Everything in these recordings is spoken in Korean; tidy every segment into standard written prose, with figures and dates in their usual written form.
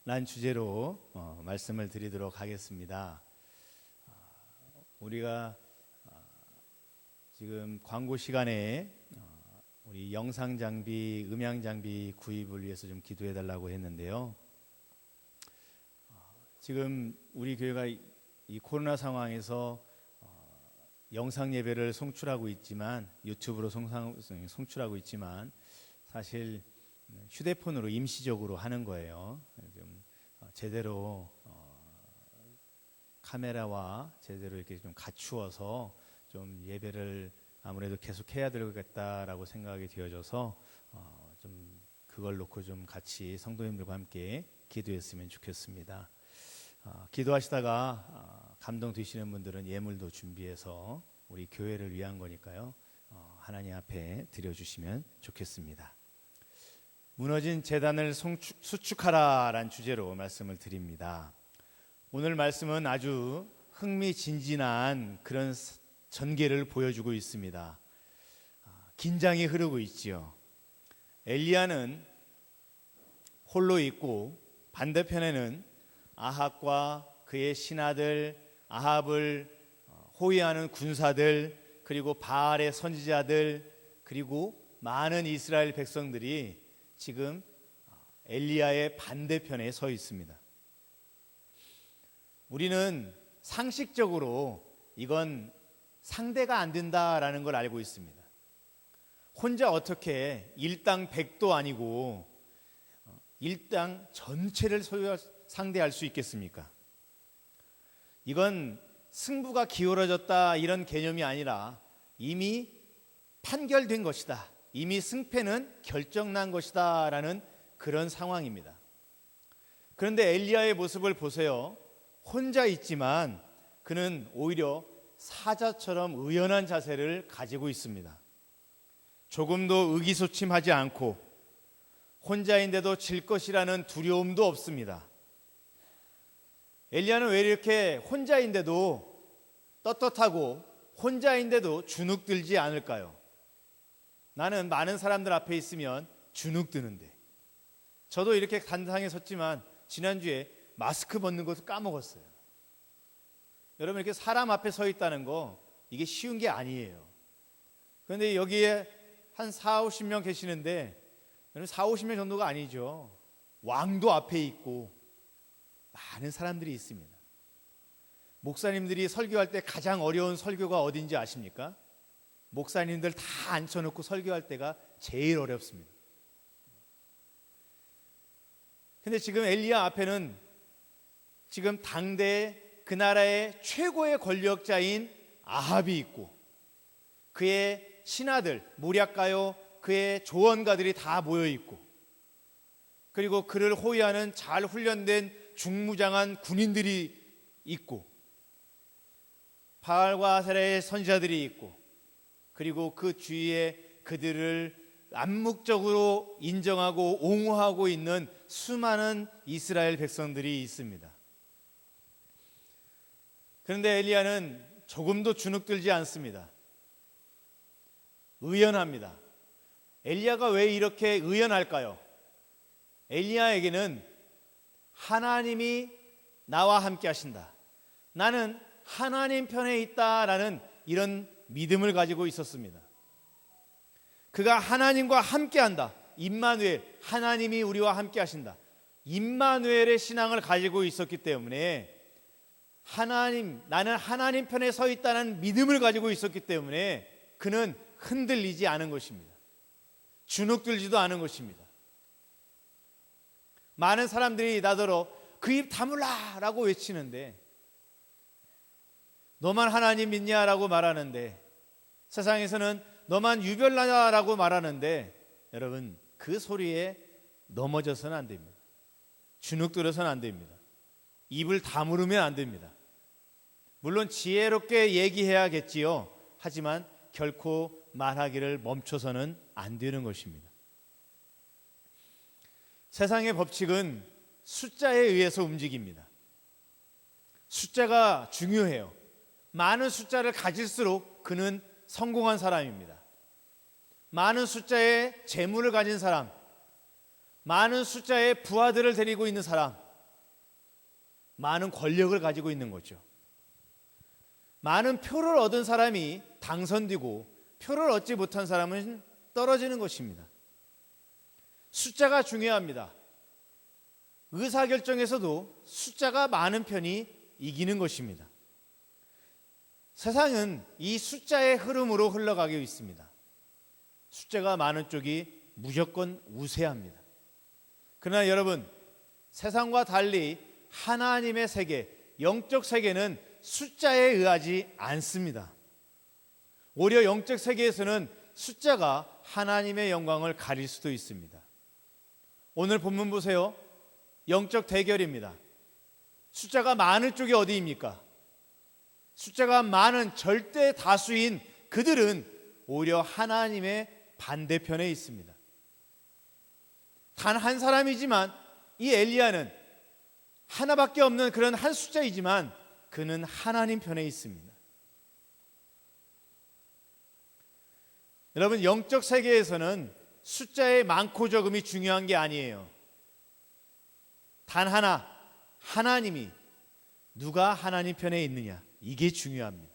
란 주제로 말씀을 드리도록 하겠습니다. 우리가 지금 광고 시간에 우리 영상 장비, 음향 장비 구입을 위해서 좀 기도해 달라고 했는데요. 지금 우리 교회가 이 코로나 상황에서 영상 예배를 송출하고 있지만, 유튜브로 송출하고 있지만 사실 휴대폰으로 임시적으로 하는 거예요. 좀 제대로 카메라와 제대로 이렇게 좀 갖추어서 좀 예배를 아무래도 계속 해야 되겠다라고 생각이 되어져서 좀 그걸 놓고 좀 같이 성도님들과 함께 기도했으면 좋겠습니다. 기도하시다가 감동되시는 분들은 예물도 준비해서 우리 교회를 위한 거니까요. 하나님 앞에 드려주시면 좋겠습니다. 무너진 제단을 수축하라라는 주제로 말씀을 드립니다. 오늘 말씀은 아주 흥미진진한 그런 전개를 보여주고 있습니다. 긴장이 흐르고 있지요. 엘리야는 홀로 있고 반대편에는 아합과 그의 신하들, 아합을 호위하는 군사들, 그리고 바알의 선지자들, 그리고 많은 이스라엘 백성들이 지금 엘리야의 반대편에 서 있습니다. 우리는 상식적으로 이건 상대가 안 된다라는 걸 알고 있습니다. 혼자 어떻게 일당 100도 아니고 일당 전체를 상대할 수 있겠습니까? 이건 승부가 기울어졌다 이런 개념이 아니라 이미 판결된 것이다, 이미 승패는 결정난 것이다 라는 그런 상황입니다. 그런데 엘리야의 모습을 보세요. 혼자 있지만 그는 오히려 사자처럼 의연한 자세를 가지고 있습니다. 조금도 의기소침하지 않고 혼자인데도 질 것이라는 두려움도 없습니다. 엘리야는 왜 이렇게 혼자인데도 떳떳하고 혼자인데도 주눅들지 않을까요? 나는 많은 사람들 앞에 있으면 주눅드는데, 저도 이렇게 단상에 섰지만 지난주에 마스크 벗는 것을 까먹었어요. 여러분, 이렇게 사람 앞에 서 있다는 거 이게 쉬운 게 아니에요. 그런데 여기에 한 4, 50명 계시는데 4, 50명 정도가 아니죠. 왕도 앞에 있고 많은 사람들이 있습니다. 목사님들이 설교할 때 가장 어려운 설교가 어딘지 아십니까? 목사님들 다 앉혀놓고 설교할 때가 제일 어렵습니다. 근데 지금 엘리야 앞에는 지금 당대 그 나라의 최고의 권력자인 아합이 있고 그의 신하들, 모략가요, 그의 조언가들이 다 모여 있고, 그리고 그를 호위하는 잘 훈련된 중무장한 군인들이 있고, 바알과 아세라의 선지자들이 있고, 그리고 그 주위에 그들을 암묵적으로 인정하고 옹호하고 있는 수많은 이스라엘 백성들이 있습니다. 그런데 엘리야는 조금도 주눅들지 않습니다. 의연합니다. 엘리야가 왜 이렇게 의연할까요? 엘리야에게는 하나님이 나와 함께 하신다, 나는 하나님 편에 있다라는 이런 믿음을 가지고 있었습니다. 그가 하나님과 함께 한다, 임마누엘, 하나님이 우리와 함께 하신다, 임마누엘의 신앙을 가지고 있었기 때문에 나는 하나님 편에 서 있다는 믿음을 가지고 있었기 때문에 그는 흔들리지 않은 것입니다. 주눅들지도 않은 것입니다. 많은 사람들이 나더러 그 입 다물라 라고 외치는데, 너만 하나님 믿냐라고 말하는데, 세상에서는 너만 유별나냐라고 말하는데, 여러분, 그 소리에 넘어져서는 안 됩니다. 주눅들어서는 안 됩니다. 입을 다물으면 안 됩니다. 물론 지혜롭게 얘기해야겠지요. 하지만 결코 말하기를 멈춰서는 안 되는 것입니다. 세상의 법칙은 숫자에 의해서 움직입니다. 숫자가 중요해요. 많은 숫자를 가질수록 그는 성공한 사람입니다. 많은 숫자의 재물을 가진 사람, 많은 숫자의 부하들을 데리고 있는 사람, 많은 권력을 가지고 있는 거죠. 많은 표를 얻은 사람이 당선되고 표를 얻지 못한 사람은 떨어지는 것입니다. 숫자가 중요합니다. 의사결정에서도 숫자가 많은 편이 이기는 것입니다. 세상은 이 숫자의 흐름으로 흘러가고 있습니다. 숫자가 많은 쪽이 무조건 우세합니다. 그러나 여러분, 세상과 달리 하나님의 세계, 영적 세계는 숫자에 의하지 않습니다. 오히려 영적 세계에서는 숫자가 하나님의 영광을 가릴 수도 있습니다. 오늘 본문 보세요. 영적 대결입니다. 숫자가 많은 쪽이 어디입니까? 숫자가 많은 절대 다수인 그들은 오히려 하나님의 반대편에 있습니다. 단 한 사람이지만 이 엘리야는 하나밖에 없는 그런 한 숫자이지만 그는 하나님 편에 있습니다. 여러분, 영적 세계에서는 숫자의 많고 적음이 중요한 게 아니에요. 단 하나, 하나님이 누가 하나님 편에 있느냐, 이게 중요합니다.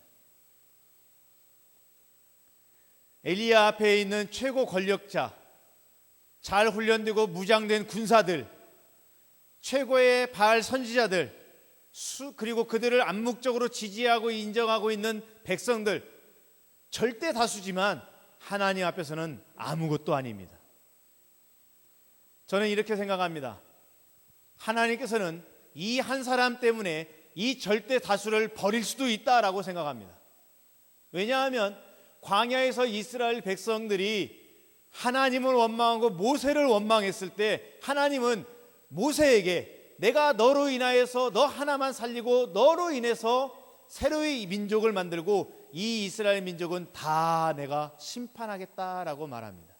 엘리야 앞에 있는 최고 권력자, 잘 훈련되고 무장된 군사들, 최고의 바알 선지자들, 그리고 그들을 암묵적으로 지지하고 인정하고 있는 백성들, 절대 다수지만 하나님 앞에서는 아무것도 아닙니다. 저는 이렇게 생각합니다. 하나님께서는 이 한 사람 때문에 이 절대 다수를 버릴 수도 있다라고 생각합니다. 왜냐하면 광야에서 이스라엘 백성들이 하나님을 원망하고 모세를 원망했을 때 하나님은 모세에게 내가 너로 인하여서 너 하나만 살리고 너로 인해서 새로이 민족을 만들고 이 이스라엘 민족은 다 내가 심판하겠다라고 말합니다.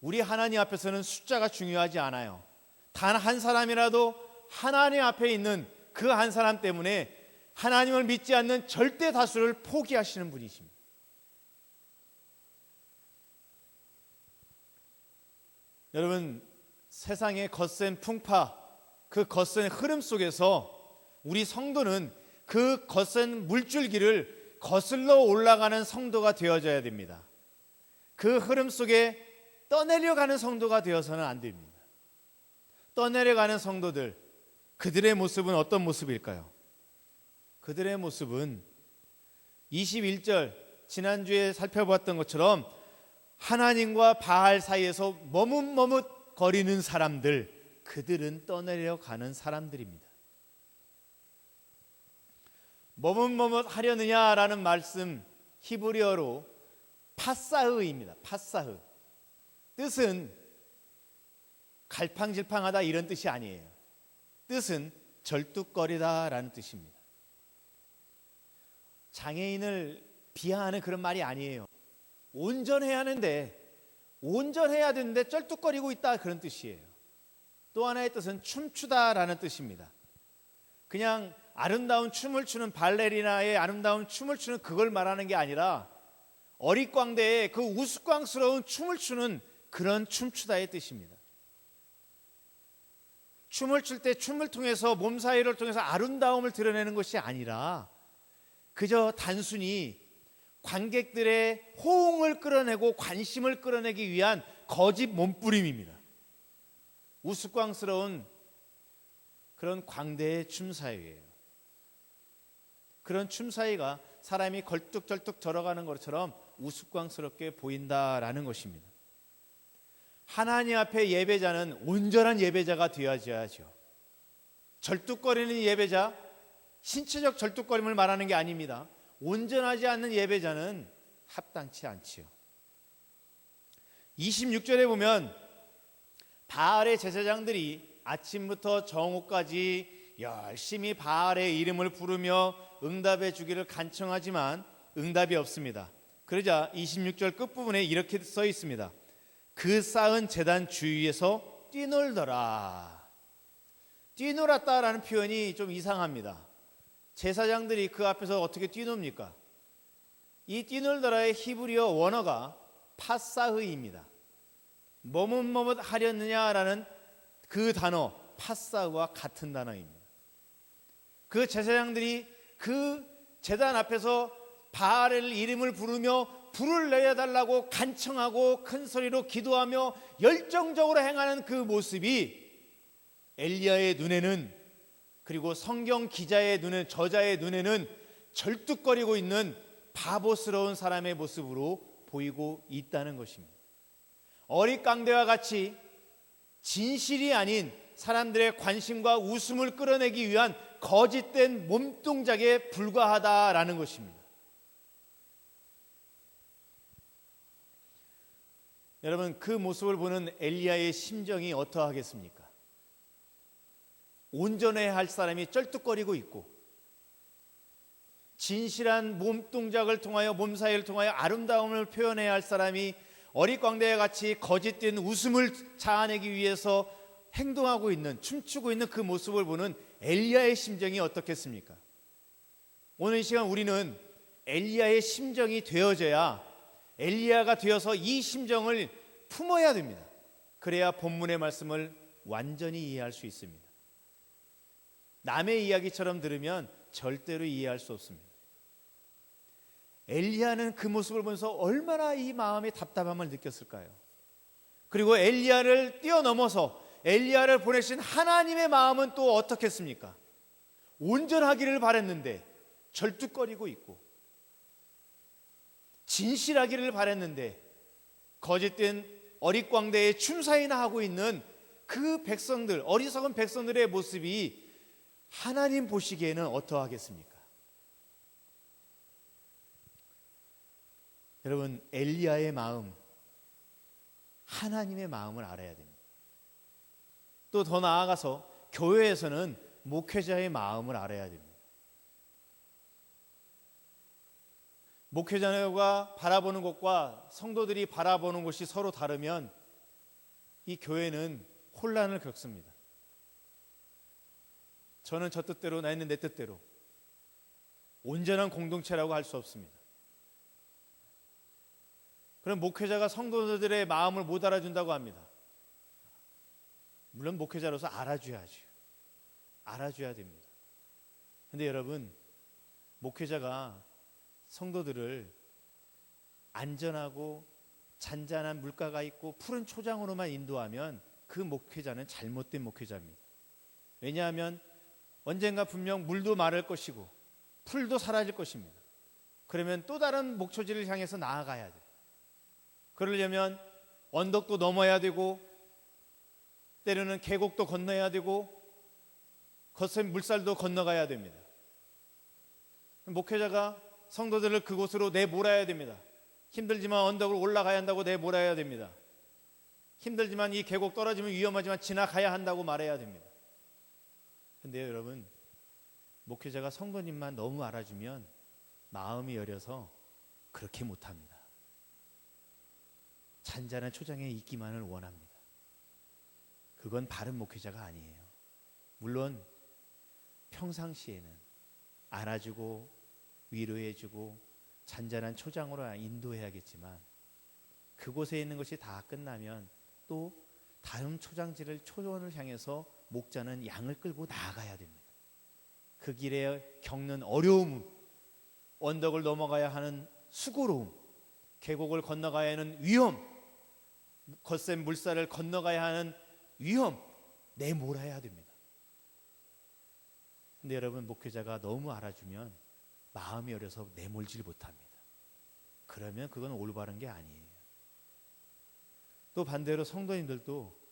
우리 하나님 앞에서는 숫자가 중요하지 않아요. 단 한 사람이라도 하나님 앞에 있는 그 한 사람 때문에 하나님을 믿지 않는 절대 다수를 포기하시는 분이십니다. 여러분, 세상의 거센 풍파, 그 거센 흐름 속에서 우리 성도는 그 거센 물줄기를 거슬러 올라가는 성도가 되어져야 됩니다. 그 흐름 속에 떠내려가는 성도가 되어서는 안 됩니다. 떠내려가는 성도들, 그들의 모습은 어떤 모습일까요? 그들의 모습은 21절 지난주에 살펴봤던 것처럼 하나님과 바알 사이에서 머뭇머뭇 거리는 사람들, 그들은 떠내려가는 사람들입니다. 머뭇머뭇 하려느냐라는 말씀 히브리어로 파사흐입니다. 파사흐. 뜻은 갈팡질팡하다 이런 뜻이 아니에요. 뜻은 절뚝거리다라는 뜻입니다. 장애인을 비하하는 그런 말이 아니에요. 온전해야 되는데 쩔뚝거리고 있다, 그런 뜻이에요. 또 하나의 뜻은 춤추다라는 뜻입니다. 그냥 아름다운 춤을 추는 발레리나의 아름다운 춤을 추는 그걸 말하는 게 아니라 어릿광대에 그 우스꽝스러운 춤을 추는 그런 춤추다의 뜻입니다. 춤을 출 때 춤을 통해서 몸 사이를 통해서 아름다움을 드러내는 것이 아니라 그저 단순히 관객들의 호응을 끌어내고 관심을 끌어내기 위한 거짓 몸부림입니다. 우스꽝스러운 그런 광대의 춤사위예요. 그런 춤사위가 사람이 걸뚝절뚝 걸어가는 것처럼 우스꽝스럽게 보인다라는 것입니다. 하나님 앞에 예배자는 온전한 예배자가 되어야죠. 절뚝거리는 예배자, 신체적 절뚝거림을 말하는 게 아닙니다. 온전하지 않는 예배자는 합당치 않지요. 26절에 보면 바알의 제사장들이 아침부터 정오까지 열심히 바알의 이름을 부르며 응답해 주기를 간청하지만 응답이 없습니다. 그러자 26절 끝부분에 이렇게 써 있습니다. 그 쌓은 제단 주위에서 뛰놀더라. 뛰놀았다라는 표현이 좀 이상합니다. 제사장들이 그 앞에서 어떻게 뛰놉니까? 이 뛰놀더라의 히브리어 원어가 파사흐입니다. 머뭇머뭇 하렸느냐라는 그 단어, 파사와 같은 단어입니다. 그 제사장들이 그 제단 앞에서 바알의 이름을 부르며 불을 내려달라고 간청하고 큰 소리로 기도하며 열정적으로 행하는 그 모습이 엘리야의 눈에는, 그리고 성경 기자의 눈에, 저자의 눈에는 절뚝거리고 있는 바보스러운 사람의 모습으로 보이고 있다는 것입니다. 어릿광대와 같이 진실이 아닌 사람들의 관심과 웃음을 끌어내기 위한 거짓된 몸동작에 불과하다라는 것입니다. 여러분, 그 모습을 보는 엘리야의 심정이 어떠하겠습니까? 온전해야 할 사람이 쩔뚝거리고 있고, 진실한 몸동작을 통하여, 몸사이를 통하여 아름다움을 표현해야 할 사람이 어릿광대와 같이 거짓된 웃음을 자아내기 위해서 행동하고 있는, 춤추고 있는 그 모습을 보는 엘리야의 심정이 어떻겠습니까? 오늘 이 시간 우리는 엘리야의 심정이 되어져야, 엘리야가 되어서 이 심정을 품어야 됩니다. 그래야 본문의 말씀을 완전히 이해할 수 있습니다. 남의 이야기처럼 들으면 절대로 이해할 수 없습니다. 엘리야는 그 모습을 보면서 얼마나 이 마음의 답답함을 느꼈을까요? 그리고 엘리야를 뛰어넘어서 엘리야를 보내신 하나님의 마음은 또 어떻겠습니까? 온전하기를 바랬는데 절뚝거리고 있고, 진실하기를 바랬는데 거짓된 어릿광대에 춤사위나 하고 있는 그 백성들, 어리석은 백성들의 모습이 하나님 보시기에는 어떠하겠습니까? 여러분, 엘리야의 마음, 하나님의 마음을 알아야 됩니다. 또 더 나아가서 교회에서는 목회자의 마음을 알아야 됩니다. 목회자가 바라보는 것과 성도들이 바라보는 것이 서로 다르면 이 교회는 혼란을 겪습니다. 저는 저 뜻대로, 나는 내 뜻대로, 온전한 공동체라고 할 수 없습니다. 그럼 목회자가 성도들의 마음을 못 알아준다고 합니다. 물론 목회자로서 알아줘야죠. 알아줘야 됩니다. 그런데 여러분, 목회자가 성도들을 안전하고 잔잔한 물가가 있고 푸른 초장으로만 인도하면 그 목회자는 잘못된 목회자입니다. 왜냐하면 언젠가 분명 물도 마를 것이고 풀도 사라질 것입니다. 그러면 또 다른 목초지를 향해서 나아가야 돼요. 그러려면 언덕도 넘어야 되고, 때로는 계곡도 건너야 되고, 거센 물살도 건너가야 됩니다. 목회자가 성도들을 그곳으로 내몰아야 됩니다. 힘들지만 언덕을 올라가야 한다고 내몰아야 됩니다. 힘들지만 이 계곡 떨어지면 위험하지만 지나가야 한다고 말해야 됩니다. 근데요, 여러분, 목회자가 성도님만 너무 알아주면 마음이 여려서 그렇게 못합니다. 잔잔한 초장에 있기만을 원합니다. 그건 바른 목회자가 아니에요. 물론 평상시에는 안아주고 위로해주고 잔잔한 초장으로 인도해야겠지만, 그곳에 있는 것이 다 끝나면 또 다음 초원을 향해서 목자는 양을 끌고 나아가야 됩니다. 그 길에 겪는 어려움, 언덕을 넘어가야 하는 수고로움, 계곡을 건너가야 하는 위험, 거센 물살을 건너가야 하는 위험, 내몰아야 됩니다. 근데 여러분, 목회자가 너무 알아주면 마음이 어려서 내몰질 못합니다. 그러면 그건 올바른 게 아니에요. 또 반대로 성도님들도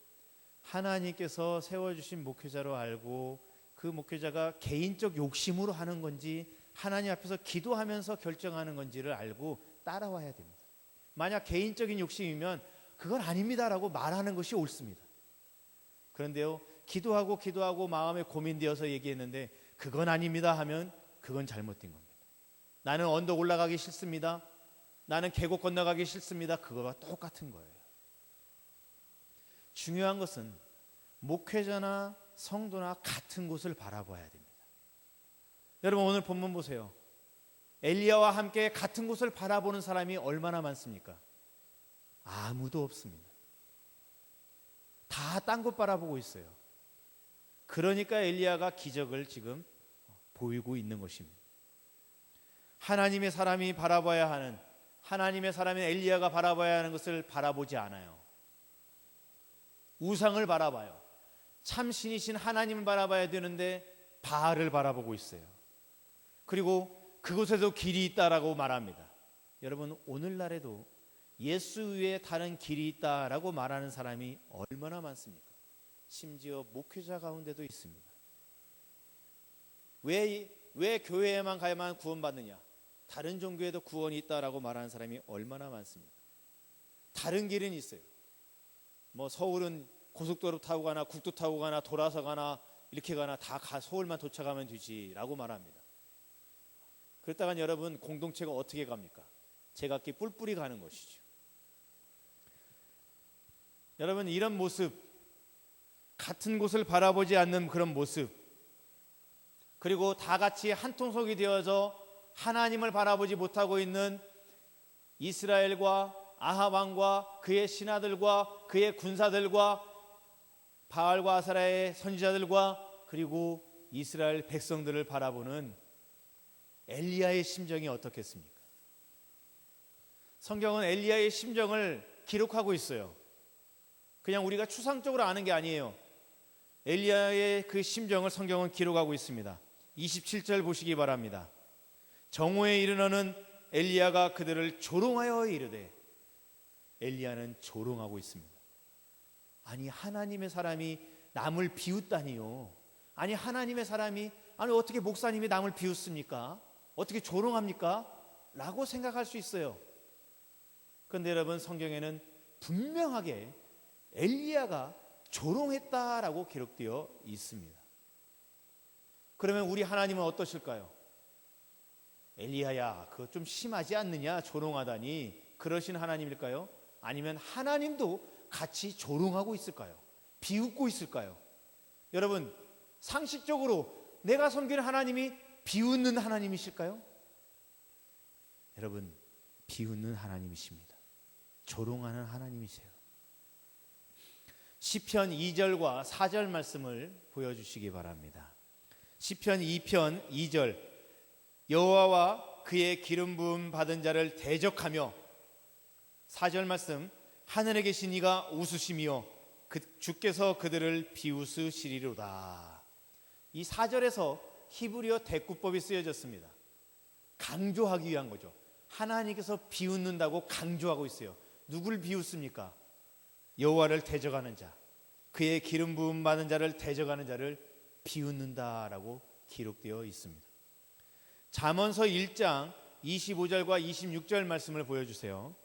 하나님께서 세워주신 목회자로 알고, 그 목회자가 개인적 욕심으로 하는 건지 하나님 앞에서 기도하면서 결정하는 건지를 알고 따라와야 됩니다. 만약 개인적인 욕심이면 그건 아닙니다라고 말하는 것이 옳습니다. 그런데요, 기도하고 마음에 고민되어서 얘기했는데 그건 아닙니다 하면 그건 잘못된 겁니다. 나는 언덕 올라가기 싫습니다, 나는 계곡 건너가기 싫습니다, 그거와 똑같은 거예요. 중요한 것은 목회자나 성도나 같은 곳을 바라봐야 됩니다. 여러분, 오늘 본문 보세요. 엘리야와 함께 같은 곳을 바라보는 사람이 얼마나 많습니까? 아무도 없습니다. 다 딴 곳 바라보고 있어요. 그러니까 엘리야가 기적을 지금 보이고 있는 것입니다. 하나님의 사람이 바라봐야 하는, 하나님의 사람인 엘리야가 바라봐야 하는 것을 바라보지 않아요. 우상을 바라봐요. 참 신이신 하나님을 바라봐야 되는데 바알을 바라보고 있어요. 그리고 그곳에도 길이 있다라고 말합니다. 여러분, 오늘날에도 예수 외에 다른 길이 있다라고 말하는 사람이 얼마나 많습니까? 심지어 목회자 가운데도 있습니다. 왜 교회에만 가야만 구원받느냐? 다른 종교에도 구원이 있다라고 말하는 사람이 얼마나 많습니까? 다른 길은 있어요. 뭐 서울은 고속도로 타고 가나 국도 타고 가나 돌아서 가나 이렇게 가나 다 서울만 도착하면 되지라고 말합니다. 그렇다간 여러분, 공동체가 어떻게 갑니까? 제각기 뿔뿔이 가는 것이죠. 여러분, 이런 모습, 같은 곳을 바라보지 않는 그런 모습, 그리고 다 같이 한 통속이 되어서 하나님을 바라보지 못하고 있는 이스라엘과 아합 왕과 그의 신하들과 그의 군사들과 바알과 아세라의 선지자들과 그리고 이스라엘 백성들을 바라보는 엘리야의 심정이 어떻겠습니까? 성경은 엘리야의 심정을 기록하고 있어요. 그냥 우리가 추상적으로 아는 게 아니에요. 엘리야의 그 심정을 성경은 기록하고 있습니다. 27절 보시기 바랍니다. 정오에 이르러는 엘리야가 그들을 조롱하여 이르되, 엘리야는 조롱하고 있습니다. 아니, 하나님의 사람이 남을 비웃다니요. 아니, 하나님의 사람이, 아니 어떻게 목사님이 남을 비웃습니까? 어떻게 조롱합니까? 라고 생각할 수 있어요. 그런데 여러분, 성경에는 분명하게 엘리야가 조롱했다라고 기록되어 있습니다. 그러면 우리 하나님은 어떠실까요? 엘리야야, 그거 좀 심하지 않느냐, 조롱하다니, 그러신 하나님일까요? 아니면 하나님도 같이 조롱하고 있을까요? 비웃고 있을까요? 여러분, 상식적으로 내가 섬기는 하나님이 비웃는 하나님이실까요? 여러분, 비웃는 하나님이십니다. 조롱하는 하나님이세요. 시편 2절과 4절 말씀을 보여주시기 바랍니다. 시편 2편 2절, 여호와와 그의 기름 부음 받은 자를 대적하며, 4절 말씀, 하늘에 계신 이가 웃으시며 주께서 그들을 비웃으시리로다. 이 4절에서 히브리어 대꾸법이 쓰여졌습니다. 강조하기 위한 거죠. 하나님께서 비웃는다고 강조하고 있어요. 누굴 비웃습니까? 여호와를 대적하는 자, 그의 기름 부음 받은 자를 대적하는 자를 비웃는다라고 기록되어 있습니다. 잠언서 1장 25절과 26절 말씀을 보여주세요.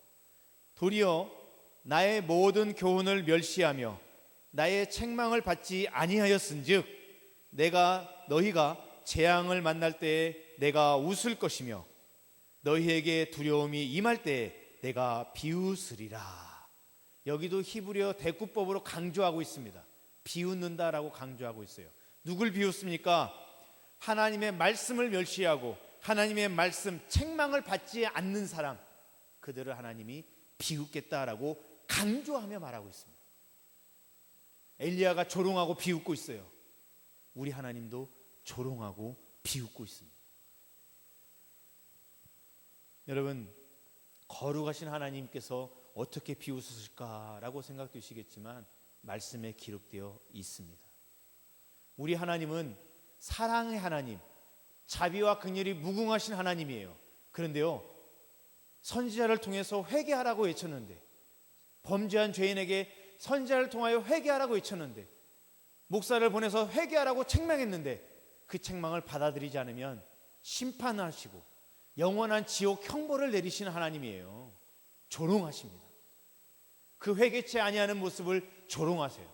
도리어 나의 모든 교훈을 멸시하며 나의 책망을 받지 아니하였은즉 너희가 재앙을 만날 때에 내가 웃을 것이며 너희에게 두려움이 임할 때에 내가 비웃으리라. 여기도 히브리어 대꾸법으로 강조하고 있습니다. 비웃는다라고 강조하고 있어요. 누굴 비웃습니까? 하나님의 말씀을 멸시하고 하나님의 말씀, 책망을 받지 않는 사람, 그들을 하나님이 비웃겠다라고 강조하며 말하고 있습니다. 엘리야가 조롱하고 비웃고 있어요. 우리 하나님도 조롱하고 비웃고 있습니다. 여러분, 거룩하신 하나님께서 어떻게 비웃으실까라고 생각되시겠지만 말씀에 기록되어 있습니다. 우리 하나님은 사랑의 하나님, 자비와 긍휼이 무궁하신 하나님이에요. 그런데요, 선지자를 통해서 회개하라고 외쳤는데, 범죄한 죄인에게 선지자를 통하여 회개하라고 외쳤는데, 목사를 보내서 회개하라고 책망했는데 그 책망을 받아들이지 않으면 심판하시고 영원한 지옥 형벌을 내리시는 하나님이에요. 조롱하십니다. 그 회개치 아니하는 모습을 조롱하세요.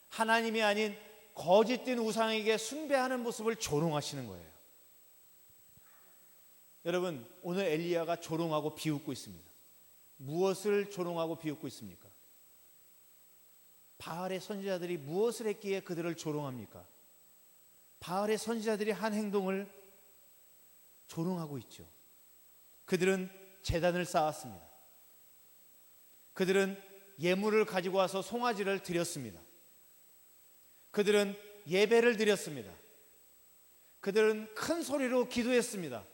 하나님이 아닌 거짓된 우상에게 숭배하는 모습을 조롱하시는 거예요. 여러분, 오늘 엘리야가 조롱하고 비웃고 있습니다. 무엇을 조롱하고 비웃고 있습니까? 바알의 선지자들이 무엇을 했기에 그들을 조롱합니까? 바알의 선지자들이 한 행동을 조롱하고 있죠. 그들은 제단을 쌓았습니다. 그들은 예물을 가지고 와서 송아지를 드렸습니다. 그들은 예배를 드렸습니다. 그들은 큰 소리로 기도했습니다.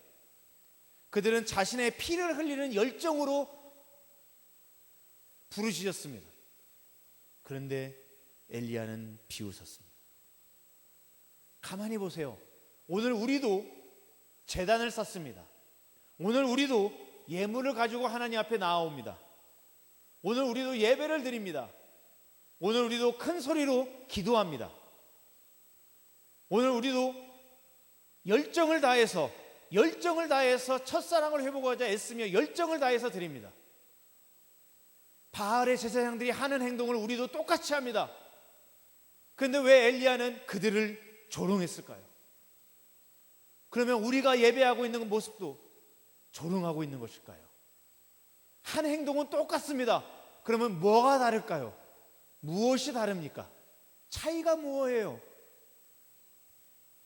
그들은 자신의 피를 흘리는 열정으로 부르짖었습니다. 그런데 엘리야는 비웃었습니다. 가만히 보세요. 오늘 우리도 제단을 쌓습니다. 오늘 우리도 예물을 가지고 하나님 앞에 나아옵니다. 오늘 우리도 예배를 드립니다. 오늘 우리도 큰 소리로 기도합니다. 오늘 우리도 열정을 다해서 첫사랑을 회복하자 애쓰며 열정을 다해서 드립니다. 바알의 제사장들이 하는 행동을 우리도 똑같이 합니다. 그런데 왜 엘리야는 그들을 조롱했을까요? 그러면 우리가 예배하고 있는 모습도 조롱하고 있는 것일까요? 한 행동은 똑같습니다. 그러면 뭐가 다를까요? 무엇이 다릅니까? 차이가 뭐예요?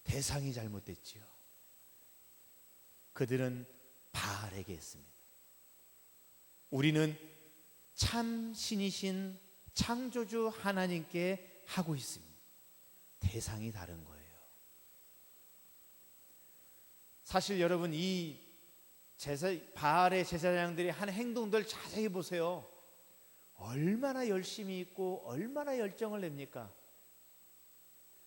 대상이 잘못됐지요. 그들은 바알에게 했습니다. 우리는 참 신이신 창조주 하나님께 하고 있습니다. 대상이 다른 거예요. 사실 여러분, 이 바알의 제사장들이 한 행동들 자세히 보세요. 얼마나 열심히 있고 얼마나 열정을 냅니까?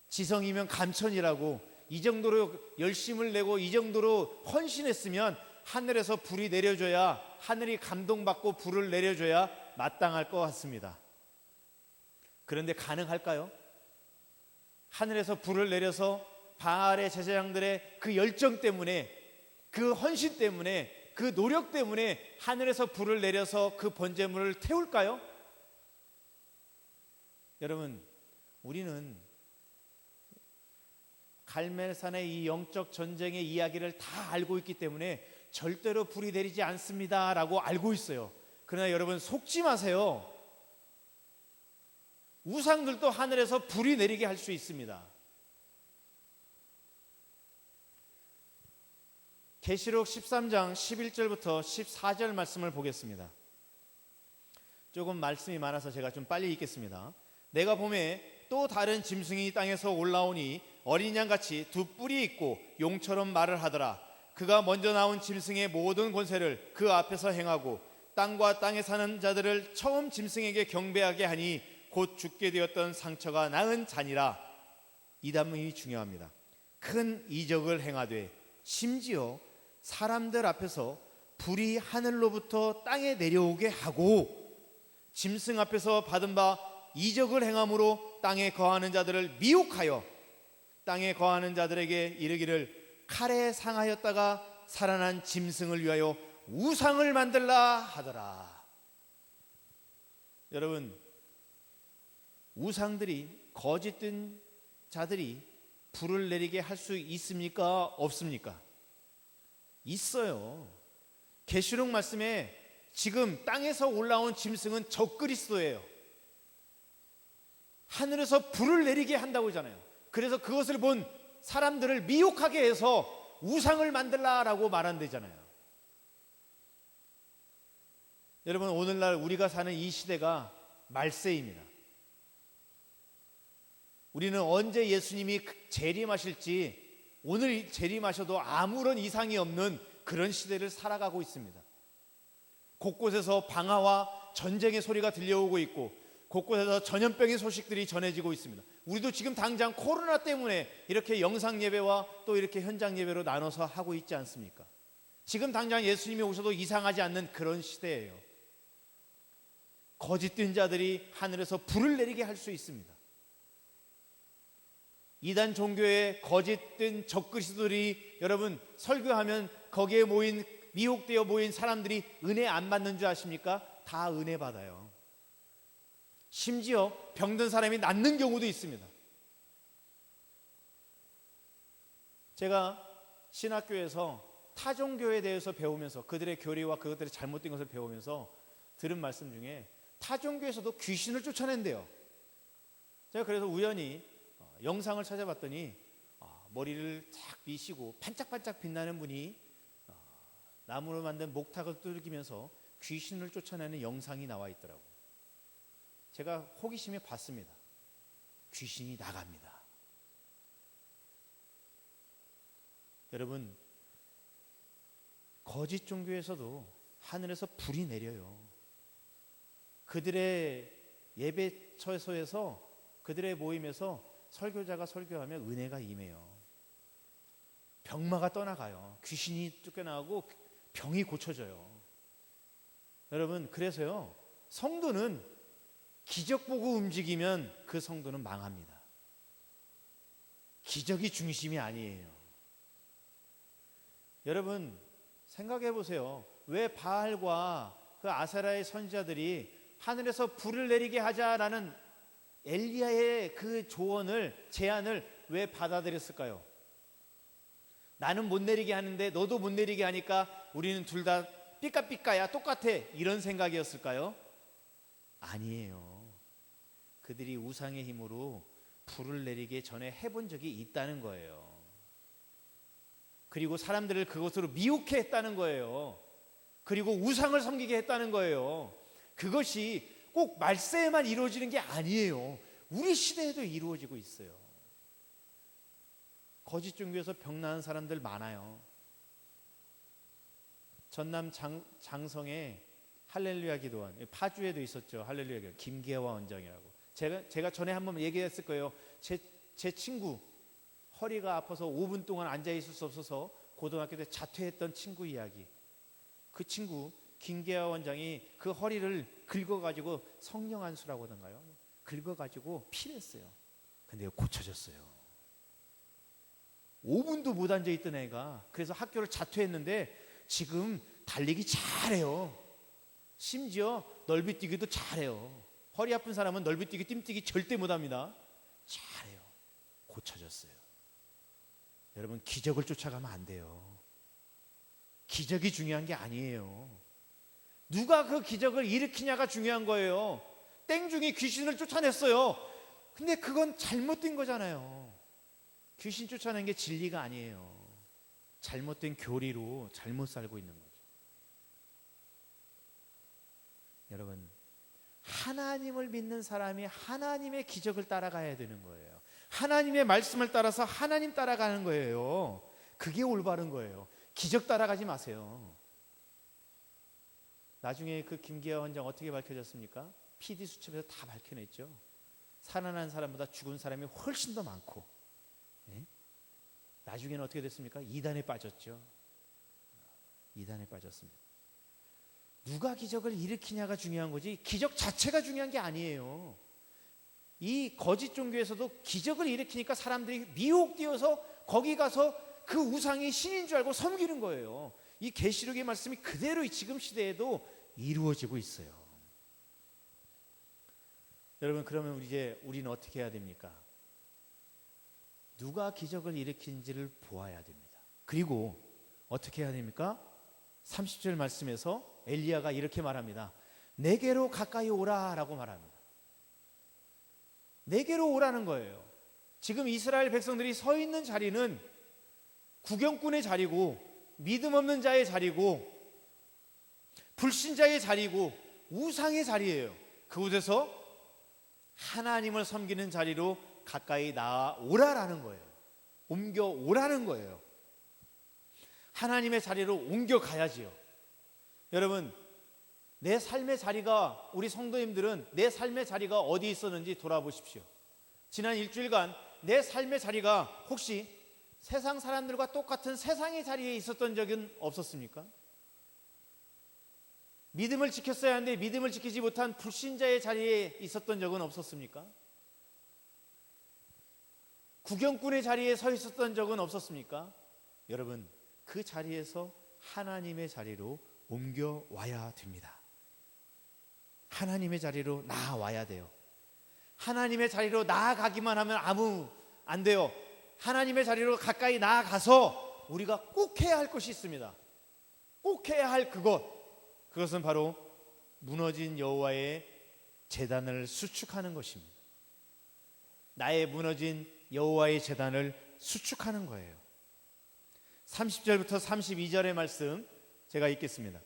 지성이면 감천이라고 이 정도로 열심을 내고 이 정도로 헌신했으면 하늘에서 불이 내려줘야, 하늘이 감동받고 불을 내려줘야 마땅할 것 같습니다. 그런데 가능할까요? 하늘에서 불을 내려서 바알의 제사장들의 그 열정 때문에, 그 헌신 때문에, 그 노력 때문에 하늘에서 불을 내려서 그 번제물을 태울까요? 여러분, 우리는 갈멜산의 이 영적 전쟁의 이야기를 다 알고 있기 때문에 절대로 불이 내리지 않습니다 라고 알고 있어요. 그러나 여러분, 속지 마세요. 우상들도 하늘에서 불이 내리게 할 수 있습니다. 계시록 13장 11절부터 14절 말씀을 보겠습니다. 조금 말씀이 많아서 제가 좀 빨리 읽겠습니다. 내가 보매 또 다른 짐승이 땅에서 올라오니 어린 양같이 두 뿔이 있고 용처럼 말을 하더라. 그가 먼저 나온 짐승의 모든 권세를 그 앞에서 행하고 땅과 땅에 사는 자들을 처음 짐승에게 경배하게 하니 곧 죽게 되었던 상처가 나은 자니라. 이 단문이 중요합니다. 큰 이적을 행하되 심지어 사람들 앞에서 불이 하늘로부터 땅에 내려오게 하고 짐승 앞에서 받은 바 이적을 행함으로 땅에 거하는 자들을 미혹하여 땅에 거하는 자들에게 이르기를 칼에 상하였다가 살아난 짐승을 위하여 우상을 만들라 하더라. 여러분, 우상들이, 거짓된 자들이 불을 내리게 할 수 있습니까? 없습니까? 있어요. 계시록 말씀에 지금 땅에서 올라온 짐승은 적그리스도예요. 하늘에서 불을 내리게 한다고 하잖아요. 그래서 그것을 본 사람들을 미혹하게 해서 우상을 만들라라고 말한대잖아요. 여러분, 오늘날 우리가 사는 이 시대가 말세입니다. 우리는 언제 예수님이 재림하실지, 오늘 재림하셔도 아무런 이상이 없는 그런 시대를 살아가고 있습니다. 곳곳에서 방화와 전쟁의 소리가 들려오고 있고 곳곳에서 전염병의 소식들이 전해지고 있습니다. 우리도 지금 당장 코로나 때문에 이렇게 영상 예배와 또 이렇게 현장 예배로 나눠서 하고 있지 않습니까? 지금 당장 예수님이 오셔도 이상하지 않는 그런 시대예요. 거짓된 자들이 하늘에서 불을 내리게 할 수 있습니다. 이단 종교의 거짓된 적그리스도들이 여러분 설교하면 거기에 모인, 미혹되어 모인 사람들이 은혜 안 받는 줄 아십니까? 다 은혜 받아요. 심지어 병든 사람이 낫는 경우도 있습니다. 제가 신학교에서 타종교에 대해서 배우면서 그들의 교리와 그것들의 잘못된 것을 배우면서 들은 말씀 중에 타종교에서도 귀신을 쫓아낸대요. 제가 그래서 우연히 영상을 찾아봤더니 머리를 탁 미시고 반짝반짝 빛나는 분이 나무로 만든 목탁을 두들기면서 귀신을 쫓아내는 영상이 나와 있더라고요. 제가 호기심에 봤습니다. 귀신이 나갑니다. 여러분, 거짓 종교에서도 하늘에서 불이 내려요. 그들의 예배처소에서, 그들의 모임에서 설교자가 설교하면 은혜가 임해요. 병마가 떠나가요. 귀신이 쫓겨나가고 병이 고쳐져요. 여러분, 그래서요, 성도는 기적 보고 움직이면 그 성도는 망합니다. 기적이 중심이 아니에요. 여러분, 생각해 보세요. 왜 바알과 그 아세라의 선지자들이 하늘에서 불을 내리게 하자라는 엘리야의 그 조언을, 제안을 왜 받아들였을까요? 나는 못 내리게 하는데 너도 못 내리게 하니까 우리는 둘 다 삐까삐까야, 똑같아, 이런 생각이었을까요? 아니에요. 그들이 우상의 힘으로 불을 내리게 전에 해본 적이 있다는 거예요. 그리고 사람들을 그것으로 미혹해 했다는 거예요. 그리고 우상을 섬기게 했다는 거예요. 그것이 꼭 말세에만 이루어지는 게 아니에요. 우리 시대에도 이루어지고 있어요. 거짓 종교에서 병 나은 사람들 많아요. 전남 장성에 할렐루야 기도원, 파주에도 있었죠. 할렐루야 기도원, 김계화 원장이라고. 제가 전에 한번 얘기했을 거예요. 제 친구, 허리가 아파서 5분 동안 앉아 있을 수 없어서 고등학교 때 자퇴했던 친구 이야기. 그 친구 김계화 원장이 그 허리를 긁어가지고 성령 안수라고 하던가요? 긁어가지고 피했어요. 근데 고쳐졌어요. 5분도 못 앉아 있던 애가 그래서 학교를 자퇴했는데 지금 달리기 잘해요. 심지어 넓이뛰기도 잘해요. 허리 아픈 사람은 넓이뛰기, 뜀뛰기 절대 못합니다. 잘해요. 고쳐졌어요. 여러분, 기적을 쫓아가면 안 돼요. 기적이 중요한 게 아니에요. 누가 그 기적을 일으키냐가 중요한 거예요. 땡중이 귀신을 쫓아냈어요. 근데 그건 잘못된 거잖아요. 귀신 쫓아낸 게 진리가 아니에요. 잘못된 교리로 잘못 살고 있는 거죠. 여러분, 하나님을 믿는 사람이 하나님의 기적을 따라가야 되는 거예요. 하나님의 말씀을 따라서 하나님 따라가는 거예요. 그게 올바른 거예요. 기적 따라가지 마세요. 나중에 그 김기아 원장 어떻게 밝혀졌습니까? PD 수첩에서 다 밝혀냈죠. 살아난 사람보다 죽은 사람이 훨씬 더 많고, 네? 나중에는 어떻게 됐습니까? 이단에 빠졌죠. 이단에 빠졌습니다. 누가 기적을 일으키냐가 중요한 거지 기적 자체가 중요한 게 아니에요. 이 거짓 종교에서도 기적을 일으키니까 사람들이 미혹되어서 거기 가서 그 우상이 신인 줄 알고 섬기는 거예요. 이 계시록의 말씀이 그대로 지금 시대에도 이루어지고 있어요. 여러분, 그러면 우리는 어떻게 해야 됩니까? 누가 기적을 일으킨지를 보아야 됩니다. 그리고 어떻게 해야 됩니까? 30절 말씀에서 엘리야가 이렇게 말합니다. 내게로 가까이 오라라고 말합니다. 내게로 오라는 거예요. 지금 이스라엘 백성들이 서 있는 자리는 구경꾼의 자리고 믿음 없는 자의 자리고 불신자의 자리고 우상의 자리예요. 그곳에서 하나님을 섬기는 자리로 가까이 나아오라라는 거예요. 옮겨오라는 거예요. 하나님의 자리로 옮겨가야지요. 여러분, 내 삶의 자리가, 우리 성도님들은 내 삶의 자리가 어디 있었는지 돌아보십시오. 지난 일주일간 내 삶의 자리가 혹시 세상 사람들과 똑같은 세상의 자리에 있었던 적은 없었습니까? 믿음을 지켰어야 하는데 믿음을 지키지 못한 불신자의 자리에 있었던 적은 없었습니까? 구경꾼의 자리에 서 있었던 적은 없었습니까? 여러분, 그 자리에서 하나님의 자리로 옮겨와야 됩니다. 하나님의 자리로 나아와야 돼요. 하나님의 자리로 나아가기만 하면 안 돼요. 하나님의 자리로 가까이 나아가서 우리가 꼭 해야 할 것이 있습니다. 꼭 해야 할 그것은 바로 무너진 여호와의 제단을 수축하는 것입니다. 나의 무너진 여호와의 제단을 수축하는 거예요. 30절부터 32절의 말씀 제가 읽겠습니다.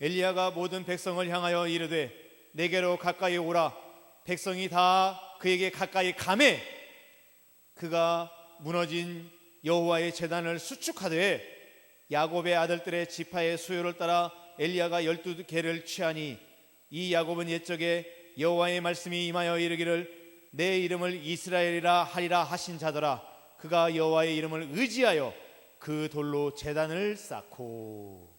엘리야가 모든 백성을 향하여 이르되 내게로 가까이 오라. 백성이 다 그에게 가까이 가매 그가 무너진 여호와의 제단을 수축하되 야곱의 아들들의 지파의 수요를 따라 엘리야가 12개를 취하니 이 야곱은 옛적에 여호와의 말씀이 임하여 이르기를 내 이름을 이스라엘이라 하리라 하신 자더라. 그가 여호와의 이름을 의지하여 그 돌로 제단을 쌓고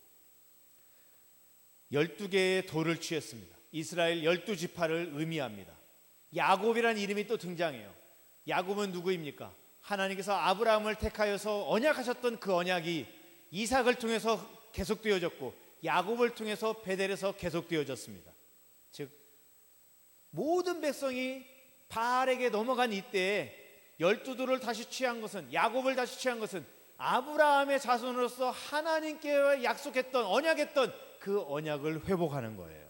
12개의 돌을 취했습니다. 이스라엘 12지파를 의미합니다. 야곱이라는 이름이 또 등장해요. 야곱은 누구입니까? 하나님께서 아브라함을 택하여서 언약하셨던 그 언약이 이삭을 통해서 계속되어졌고 야곱을 통해서 베델에서 계속되어졌습니다. 즉 모든 백성이 바알에게 넘어간 이때에 12돌을 다시 취한 것은, 야곱을 다시 취한 것은 아브라함의 자손으로서 하나님께 약속했던, 언약했던 그 언약을 회복하는 거예요.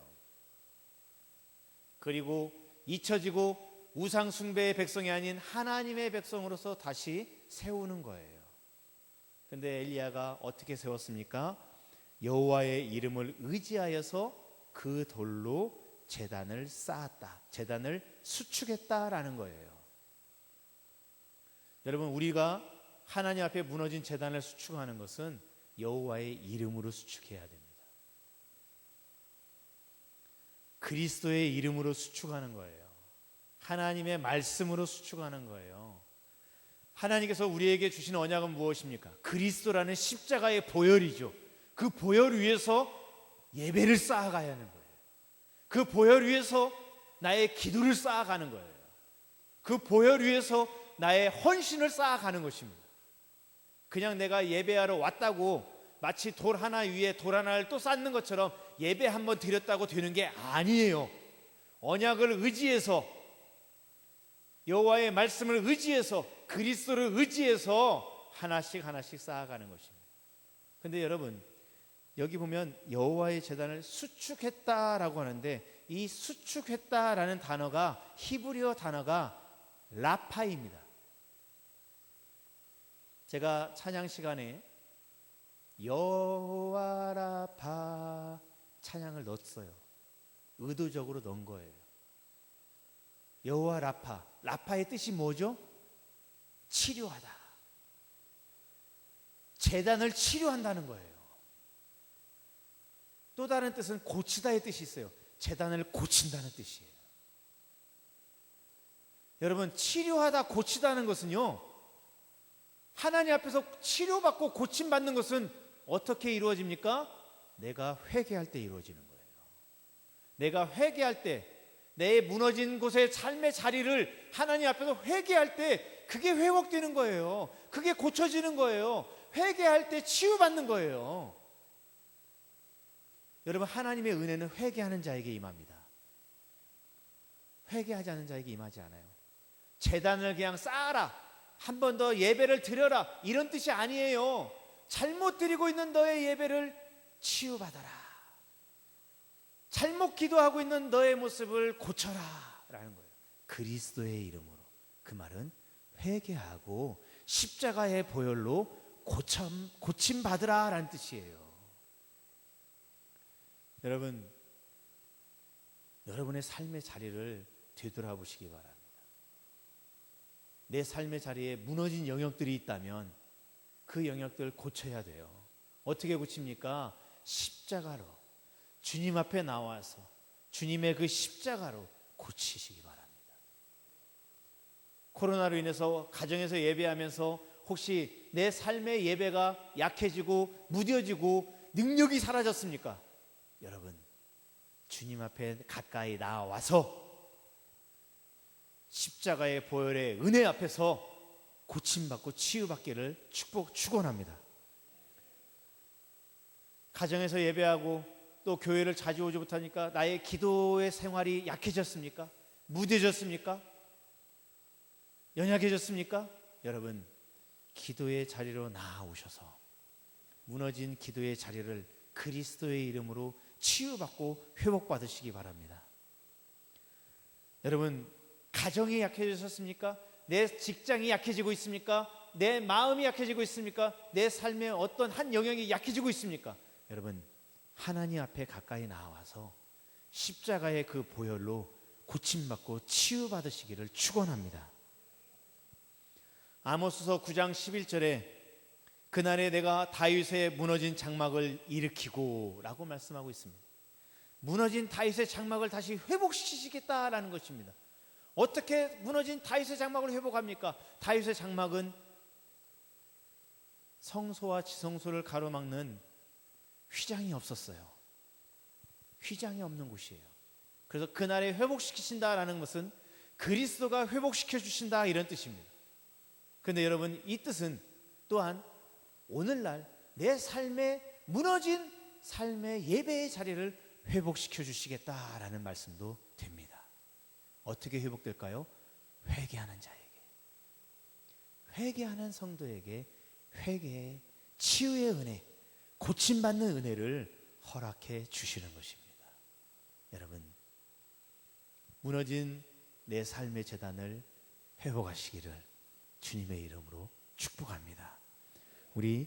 그리고 잊혀지고 우상 숭배의 백성이 아닌 하나님의 백성으로서 다시 세우는 거예요. 그런데 엘리야가 어떻게 세웠습니까? 여호와의 이름을 의지하여서 그 돌로 제단을 쌓았다, 제단을 수축했다라는 거예요. 여러분, 우리가 하나님 앞에 무너진 제단을 수축하는 것은 여호와의 이름으로 수축해야 됩니다. 그리스도의 이름으로 수축하는 거예요. 하나님의 말씀으로 수축하는 거예요. 하나님께서 우리에게 주신 언약은 무엇입니까? 그리스도라는 십자가의 보혈이죠. 그 보혈 위에서 예배를 쌓아가야 하는 거예요. 그 보혈 위에서 나의 기도를 쌓아가는 거예요. 그 보혈 위에서 나의 헌신을 쌓아가는 것입니다. 그냥 내가 예배하러 왔다고 마치 돌 하나 위에 돌 하나를 또 쌓는 것처럼 예배 한번 드렸다고 되는 게 아니에요. 언약을 의지해서, 여호와의 말씀을 의지해서, 그리스도를 의지해서 하나씩 하나씩 쌓아가는 것입니다. 그런데 여러분, 여기 보면 여호와의 제단을 수축했다라고 하는데 이 수축했다라는 단어가 히브리어 단어가 라파입니다. 제가 찬양 시간에 여호와 라파 찬양을 넣었어요. 의도적으로 넣은 거예요. 여호와 라파, 라파의 뜻이 뭐죠? 치료하다. 제단을 치료한다는 거예요. 또 다른 뜻은 고치다의 뜻이 있어요. 제단을 고친다는 뜻이에요. 여러분, 치료하다, 고치다는 것은요, 하나님 앞에서 치료받고 고침받는 것은 어떻게 이루어집니까? 내가 회개할 때 이루어지는 거예요. 내가 회개할 때, 내 무너진 곳의 삶의 자리를 하나님 앞에서 회개할 때 그게 회복되는 거예요. 그게 고쳐지는 거예요. 회개할 때 치유받는 거예요. 여러분, 하나님의 은혜는 회개하는 자에게 임합니다. 회개하지 않은 자에게 임하지 않아요. 제단을 그냥 쌓아라, 한 번 더 예배를 드려라, 이런 뜻이 아니에요. 잘못 드리고 있는 너의 예배를 치유받아라. 잘못 기도하고 있는 너의 모습을 고쳐라 라는 거예요. 그리스도의 이름으로. 그 말은 회개하고 십자가의 보혈로 고침받으라 라는 뜻이에요. 여러분, 여러분의 삶의 자리를 되돌아보시기 바랍니다. 내 삶의 자리에 무너진 영역들이 있다면 그 영역들을 고쳐야 돼요. 어떻게 고칩니까? 십자가로, 주님 앞에 나와서 주님의 그 십자가로 고치시기 바랍니다. 코로나로 인해서 가정에서 예배하면서 혹시 내 삶의 예배가 약해지고 무뎌지고 능력이 사라졌습니까? 여러분, 주님 앞에 가까이 나와서 십자가의 보혈의 은혜 앞에서 고침받고 치유받기를 축원합니다. 가정에서 예배하고 또 교회를 자주 오지 못하니까 나의 기도의 생활이 약해졌습니까? 무뎌졌습니까? 연약해졌습니까? 여러분, 기도의 자리로 나아오셔서 무너진 기도의 자리를 그리스도의 이름으로 치유받고 회복받으시기 바랍니다. 여러분, 가정이 약해지셨습니까? 내 직장이 약해지고 있습니까? 내 마음이 약해지고 있습니까? 내 삶의 어떤 한 영역이 약해지고 있습니까? 여러분, 하나님 앞에 가까이 나와서 십자가의 그 보혈로 고침받고 치유받으시기를 축원합니다. 아모스서 9장 11절에 그날에 내가 다윗의 무너진 장막을 일으키고 라고 말씀하고 있습니다. 무너진 다윗의 장막을 다시 회복시키시겠다라는 것입니다. 어떻게 무너진 다윗의 장막을 회복합니까? 다윗의 장막은 성소와 지성소를 가로막는 휘장이 없었어요. 휘장이 없는 곳이에요. 그래서 그날에 회복시키신다라는 것은 그리스도가 회복시켜 주신다 이런 뜻입니다. 그런데 여러분, 이 뜻은 또한 오늘날 내 삶의 무너진 삶의 예배의 자리를 회복시켜 주시겠다라는 말씀도 됩니다. 어떻게 회복될까요? 회개하는 자에게, 회개하는 성도에게 회개의 치유의 은혜, 고침받는 은혜를 허락해 주시는 것입니다. 여러분, 무너진 내 삶의 재단을 회복하시기를 주님의 이름으로 축복합니다. 우리